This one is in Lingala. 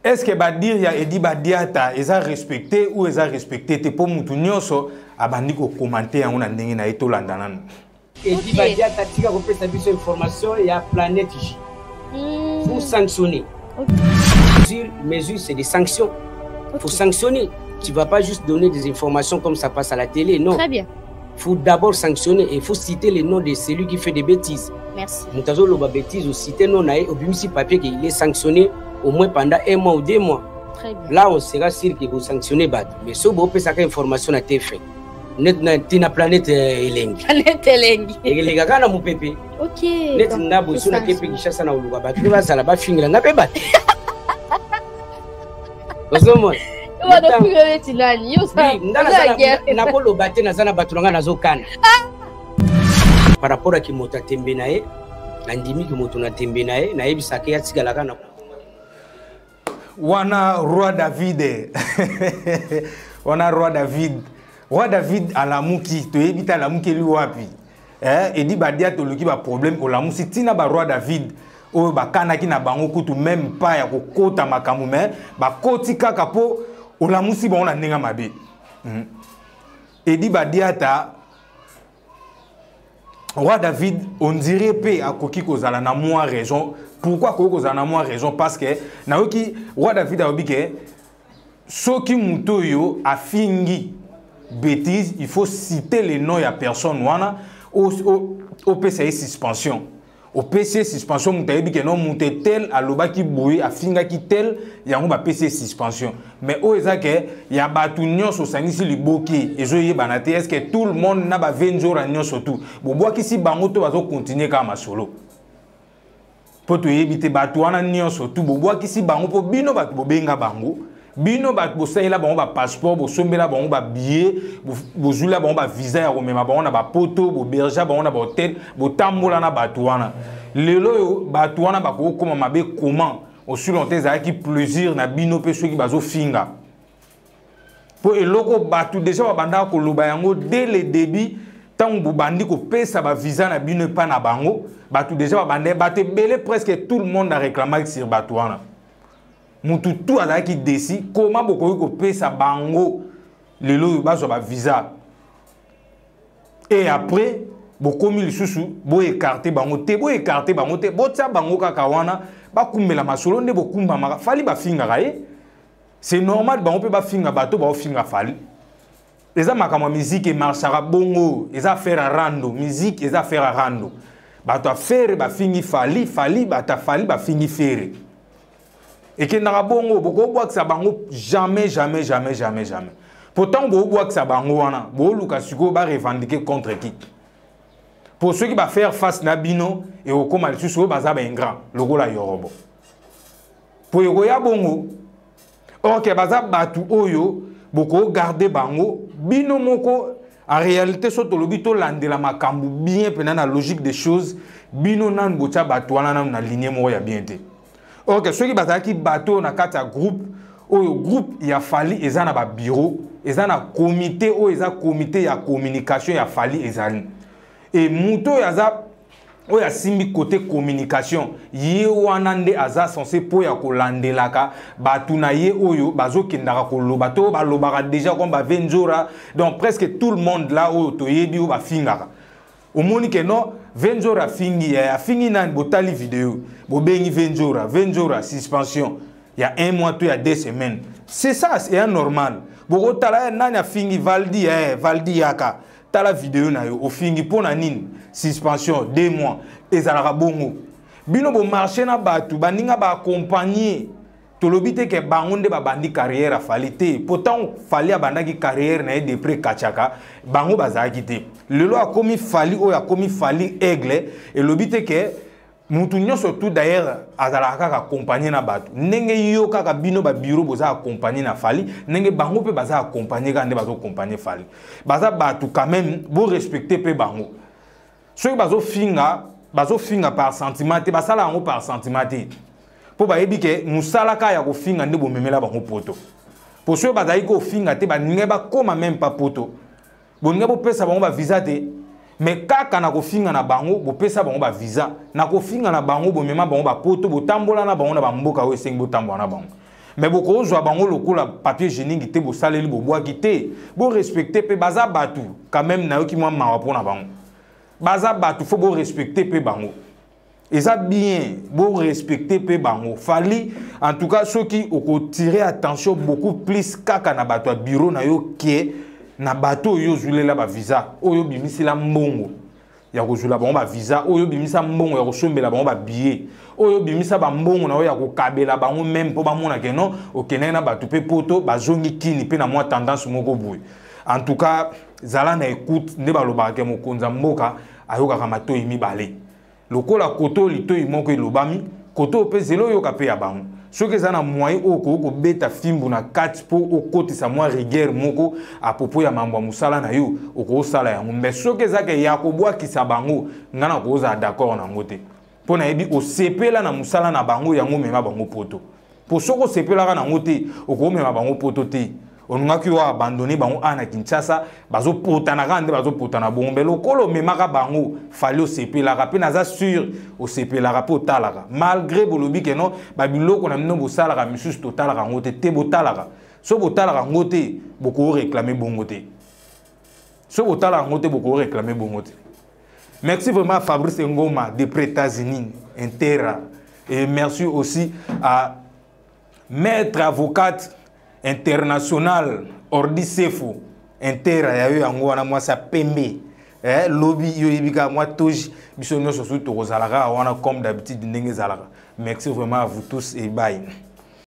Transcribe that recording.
est-ce que Badir ya Edi Badiata ils a respecté ou ils a respecté te pour mutu nyonso abandi ko commenter yango na ndenge na eto landanan. Edi Badiata tika ko pesa biso information ya planète J. Vous sanctionner. Mesure c'est des sanctions. Faut sanctionner. Tu vas pas juste donner des informations comme ça passe à la télé, non. Très bien. Faut d'abord sanctionner et il faut citer les noms de celui qui fait des bêtises. Merci. Moutazo loba bêtises ou citer non nae au bimisi papier qu'il est sanctionné au moins pendant 1 mois ou 2 mois. Très bien. Là on sera sûr que vous sanctionnez bad. Mais si vous avez cette information à TF. Net na planète elengi. Planète elengi. Et les gars na mupépé. OK. Net na boso na kepe kishasa na uluka ba. Tu vas sala ba fingira ngape bat. Ozomo. On va plus le tinani. Yo ça. Na ko lobate na zana batulanga na zokana. Par rapport à Kimota Tembenae, Nandimi Kimoto na Tembenae, na ebisaka ya tigalaka na Wana roi David. Wana roi David. Roi David à la muki, to ebita la muki lui wapi. Edi Badia to luki ba problème ko la musi tina ba roi David. O ba kanaki na bango kutu même pas ya ko kota makamu mais ba koti kaka po o la musi ba on na ndinga mabe. Edi Badia ta Roi David, on dirait que à Koki Kozala na moins raison. Pourquoi Koki Kozala na moins raison? Parce que Naoki Roi David a dit que ce qui mutoyo a fingi bêtise, il faut citer les noms de la personne au PCI suspension. Au PCI suspension, mutoyo dit que non muté tel à loba qui bouille a finga qui tel yango ba PCI suspension. Mais au ezake y a batunyo so sanisi liboki ezoye banate est-ce que tout le monde na ba 20 jours à nyonso tout. Bobo ki si bango to bazo continuer kama solo. Poto yebite batu wana nyonso tout bobo ki si bango po bino batu bobenga bango. Bino batu bo sayela bango ba passeport bo sombela bango ba billet bo zula bango ba visa ya komema bango na ba poto bo berger bango na ba hôtel bo tambola na batu wana. Lelo yo batu wana ba ko koma mabe comment aussi longtemps qui plaisir na bino pe ceux qui bazo finga pour eloko batu déjà banda ko loba yango dès le début tant bandi ko pesa ba visa na bino pa na bango batu déjà banda baté belé presque tout le monde a réclamé sur batu wana mutu tout ala qui décide comment boko ko pesa bango lelo bazo ba visa et après beaucoup mille sous bo écarter bango te bo écarter bango te bo tsa bango kaka wana ba kumbela masolo nde bo kumba maka fali ba finga raé c'est normal bango pe ba finga bato ba finga fali les amakama musique et marchera bongo les affaires à rando musique les affaires à rando bato affaire ba fingi fali bata fali ba fingi fere et que na bongo boko bo aksa bango jamais pourtant bo bo aksa bango wana bo luka siko ba revendiquer contre qui. Pour ceux qui vont faire face à Bino et au coma le sous baza ben grand logo la yorobo. Pour yoya bongo, ok baza batu oyo boko garder bango Bino moko en réalité soto lobito lande la makambu bien pendant la logique des choses Bino nan bocha batu wana na lignée mo ya bien té. Ok ceux qui baza ki bateau na kata groupe oyo groupe il a fallu ezana ba bureau ezana comité o eza comité ya communication ya fallu ezali. Et Mouto Yaza, où ya simbi côté communication, yé wanande aza censé pour ya kolande laka, batuna ye oyo, bazo kendara kolo, bato ba lobara déjà comme ba 20 jours, donc presque tout le monde là où to yebi ou ba fingara. Au moni que non, 20 jours a fingi nan botali vidéo, bo bengi 20 jours à suspension. Il y a 1 mois, il y a 2 semaines. C'est ça, c'est normal. Bo tala nan ya fingi Valdi yaka. La vidéo na yo au fingi pona nini suspension 2 mois ezalaka bongo bino bo marché na batu baninga ba accompagner to lobite ke bangonde ba bandi carrière a falité pourtant fali abandaki carrière na de près kachaka bango bazaki te lelo a komi fali o ya komi fali aigle et lobite ke mutu nyonso tout d'ailleurs azalaka ka accompagner na batu ndenge yo kaka bino ba bureau boza accompagner na fali ndenge bango pe baza accompagner ka nde bazo accompagner fali baza batu quand même bo respecter pe bango ceux qui bazo finga par sentiment te basala ngo par sentiment te po ba yebi ke musala ka ya ko finga nde bo memela bango poto pour ceux bazai ko finga te ba ninga ba koma même pas poto bo ninga bo pesa bango ba visa te. Mais kaka na kofinga na bango bo pesa bango ba visa na kofinga na bango bo mema bango ba poto bo tambola na bango na ba mboka o esengi bo tambola na bango mais beaucoup zo bango lokola papier hygiénique te bo saleli bo bois quité bo respecter pe baza batu quand même na yo ki moi mawa pona bango baza batu faut bo respecter pe bango et ça bien bo respecter pe bango fali en tout cas ceux qui ont tiré attention beaucoup plus kaka na bato bureau na yo qui na bato yo zulela ba visa oyo bimisi la mbongo ya kozula bango ba visa oyo bimisa mbongo ya kosombela bango ba billet oyo bimisa ba mbongo na oyo ya kokabela bango même po ba mona ke non okene na bato pe poto bazongi kini pe na moi tendance moko boye en tout cas zala na écoute nde baloba ke mokonza mboka ayoka ka matoi mibale lokola koto litoi moko elobami koto pe zelo yoka pe ya bango soki eza na moyen oyo okobeta fimbu na kati mpo okotisa mwa rigueur moko apopo ya mambo ya mosala na yo okosala yango me soki ezake ya kobwakisa bango ngai na kozala d'accord nango te mpo nayebi osepela na mosala na bango yango mema bango poto mpo soki osepelaka nango te okomema bango poto te onungaki wa abandonné bango ana Kinshasa bazopotana kande bazopotana bongo mais lokolo memaka bango fali osepelaka pe naza sûr osepelaka pe otalaka malgré bolobi ke non babiloko na mino bosalaka misusu totalaka ngo te botalaka so botalaka ngo te boko réclamer bongo te so botalaka ngo te boko réclamer bongo te. Merci vraiment à Fabrice Ngoma de États-Unis Intera et merci aussi à maître avocate international Ordi Sefo Intera ya yo yango wana mwasa pembe lobby yo yibika mwa toji biso nyonso surtout kozalaka wana comme d'habitude ndenge zalaka. Merci vraiment à vous tous et bye.